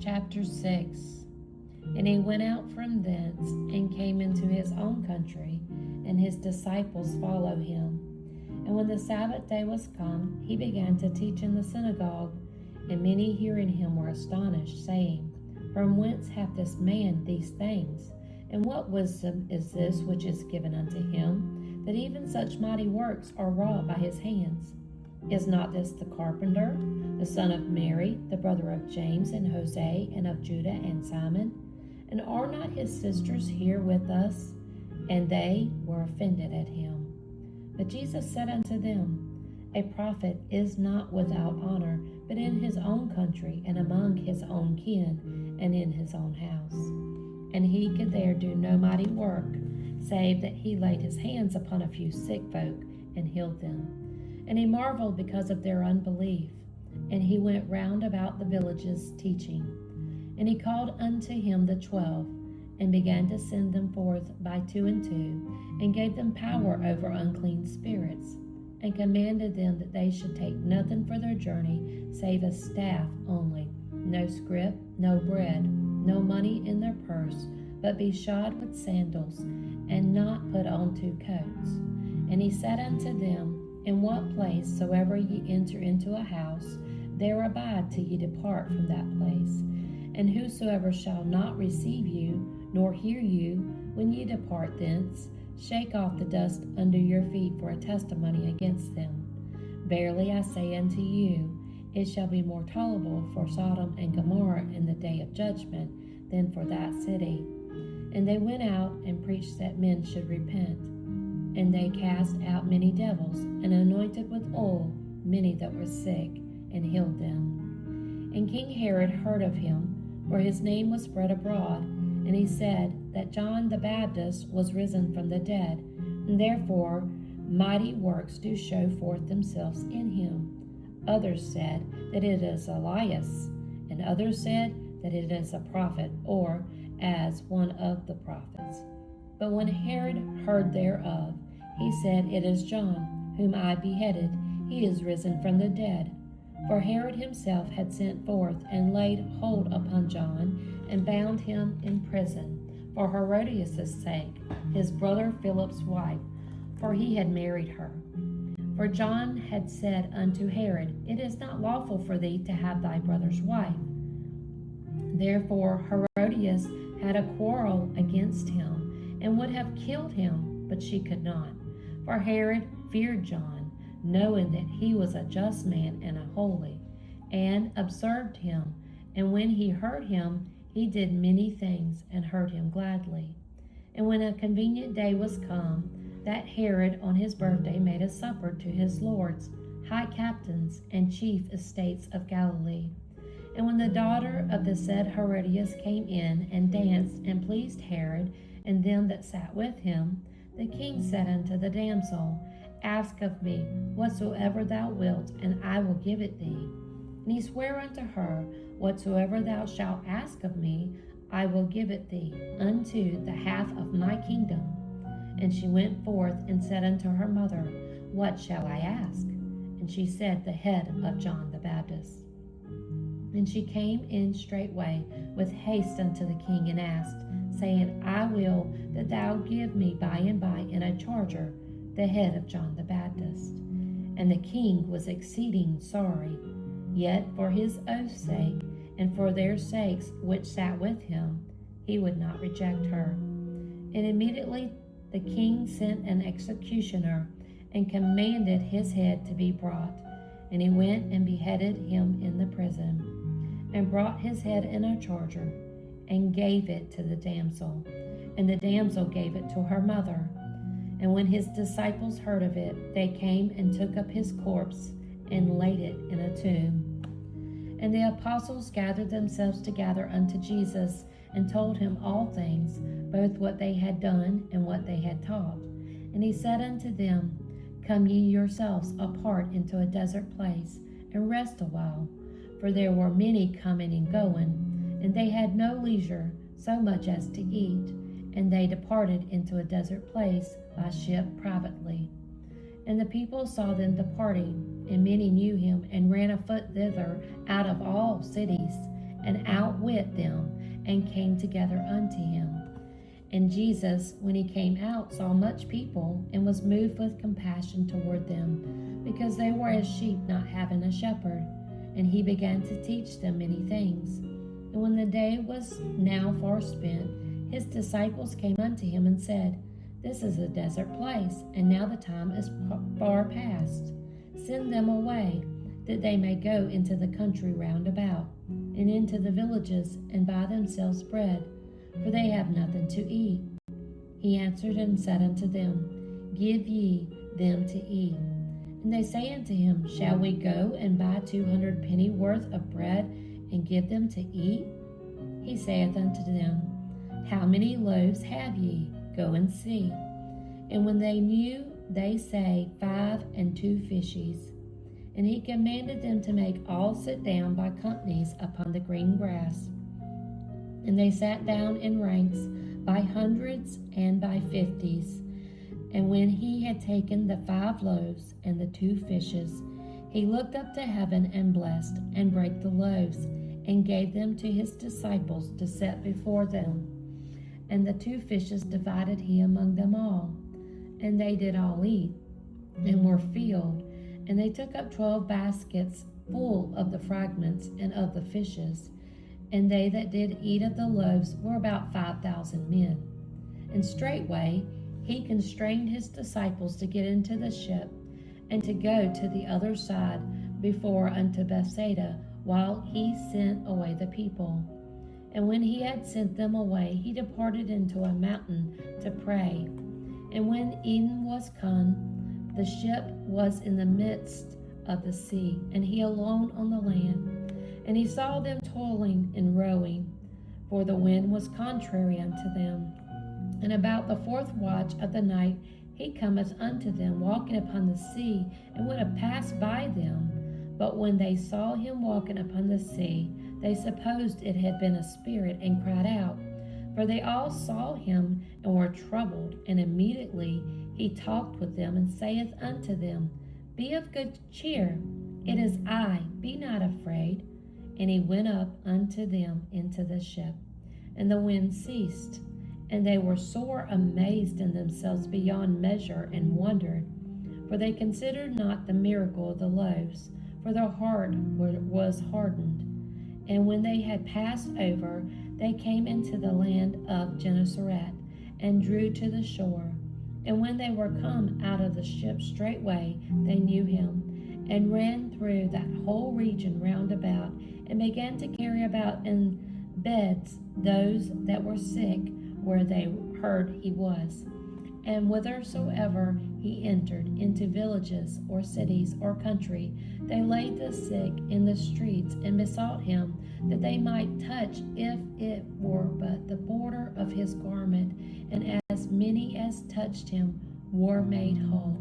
Chapter 6. And he went out from thence, and came into his own country, and his disciples followed him. And when the Sabbath day was come, he began to teach in the synagogue. And many hearing him were astonished, saying, From whence hath this man these things? And what wisdom is this which is given unto him, that even such mighty works are wrought by his hands? Is not this the carpenter, the son of Mary, the brother of James and Jose, and of Judah and Simon? And are not his sisters here with us? And they were offended at him. But Jesus said unto them, A prophet is not without honor, but in his own country, and among his own kin, and in his own house. And he could there do no mighty work, save that he laid his hands upon a few sick folk, and healed them. And he marveled because of their unbelief. And he went round about the villages teaching. And he called unto him the 12, and began to send them forth by 2 and 2, and gave them power over unclean spirits, and commanded them that they should take nothing for their journey, save a staff only, no scrip, no bread, no money in their purse, but be shod with sandals, and not put on 2 coats. And he said unto them, In what place soever ye enter into a house, there abide till ye depart from that place. And whosoever shall not receive you, nor hear you, when ye depart thence, shake off the dust under your feet for a testimony against them. Verily I say unto you, it shall be more tolerable for Sodom and Gomorrah in the day of judgment than for that city. And they went out and preached that men should repent. And they cast out many devils, and anointed with oil many that were sick, and healed them. And King Herod heard of him, for his name was spread abroad, and he said that John the Baptist was risen from the dead, and therefore mighty works do show forth themselves in him. Others said that it is Elias, and others said that it is a prophet, or as one of the prophets. But when Herod heard thereof, he said, It is John, whom I beheaded. He is risen from the dead. For Herod himself had sent forth and laid hold upon John, and bound him in prison, for Herodias' sake, his brother Philip's wife, for he had married her. For John had said unto Herod, It is not lawful for thee to have thy brother's wife. Therefore Herodias had a quarrel against him, and would have killed him, but she could not. For Herod feared John, knowing that he was a just man and a holy, and observed him. And when he heard him, he did many things, and heard him gladly. And when a convenient day was come, that Herod on his birthday made a supper to his lords, high captains, and chief estates of Galilee. And when the daughter of the said Herodias came in, and danced, and pleased Herod, and them that sat with him, the king said unto the damsel, Ask of me whatsoever thou wilt, and I will give it thee. And he sware unto her, Whatsoever thou shalt ask of me, I will give it thee, unto the half of my kingdom. And she went forth and said unto her mother, What shall I ask? And she said, The head of John the Baptist. And she came in straightway with haste unto the king, and asked, saying, I will that thou give me by and by in a charger the head of John the Baptist. And the king was exceeding sorry, yet for his oath's sake, and for their sakes which sat with him, he would not reject her. And immediately the king sent an executioner, and commanded his head to be brought. And he went and beheaded him in the prison, and brought his head in a charger, and gave it to the damsel. And the damsel gave it to her mother. And when his disciples heard of it, they came and took up his corpse, and laid it in a tomb. And the apostles gathered themselves together unto Jesus, and told him all things, both what they had done, and what they had taught. And he said unto them, Come ye yourselves apart into a desert place, and rest a while. For there were many coming and going, and they had no leisure so much as to eat. And they departed into a desert place by ship privately. And the people saw them departing, and many knew him, and ran afoot thither out of all cities, and outwit them, and came together unto him. And Jesus, when he came out, saw much people, and was moved with compassion toward them, because they were as sheep not having a shepherd. And he began to teach them many things. And when the day was now far spent, his disciples came unto him and said, This is a desert place, and now the time is far past. Send them away, that they may go into the country round about, and into the villages, and buy themselves bread, for they have nothing to eat. He answered and said unto them, Give ye them to eat. And they say unto him, Shall we go and buy 200 penny worth of bread, and give them to eat? He saith unto them, How many loaves have ye? Go and see. And when they knew, they say, 5 and 2 fishes. And he commanded them to make all sit down by companies upon the green grass. And they sat down in ranks by hundreds and by 50s. And when he had taken the 5 loaves and the 2 fishes, he looked up to heaven and blessed, and brake the loaves, and gave them to his disciples to set before them. And the 2 fishes divided he among them all. And they did all eat, and were filled. And they took up 12 baskets full of the fragments and of the fishes. And they that did eat of the loaves were about 5,000 men. And straightway he constrained his disciples to get into the ship, and to go to the other side before unto Bethsaida, while he sent away the people. And when he had sent them away, he departed into a mountain to pray. And when even was come, the ship was in the midst of the sea, and he alone on the land. And he saw them toiling and rowing, for the wind was contrary unto them. And about the 4th watch of the night he cometh unto them, walking upon the sea, and would have passed by them. But when they saw him walking upon the sea, they supposed it had been a spirit, and cried out. For they all saw him, and were troubled. And immediately he talked with them, and saith unto them, Be of good cheer, it is I, be not afraid. And he went up unto them into the ship, and the wind ceased. And they were sore amazed in themselves beyond measure, and wondered. For they considered not the miracle of the loaves, for their heart was hardened. And when they had passed over, they came into the land of Gennesaret, and drew to the shore. And when they were come out of the ship straightway, they knew him, and ran through that whole region round about, and began to carry about in beds those that were sick, where they heard he was. And whithersoever he entered, into villages or cities or country, they laid the sick in the streets, and besought him that they might touch, if it were but the border of his garment. And as many as touched him were made whole.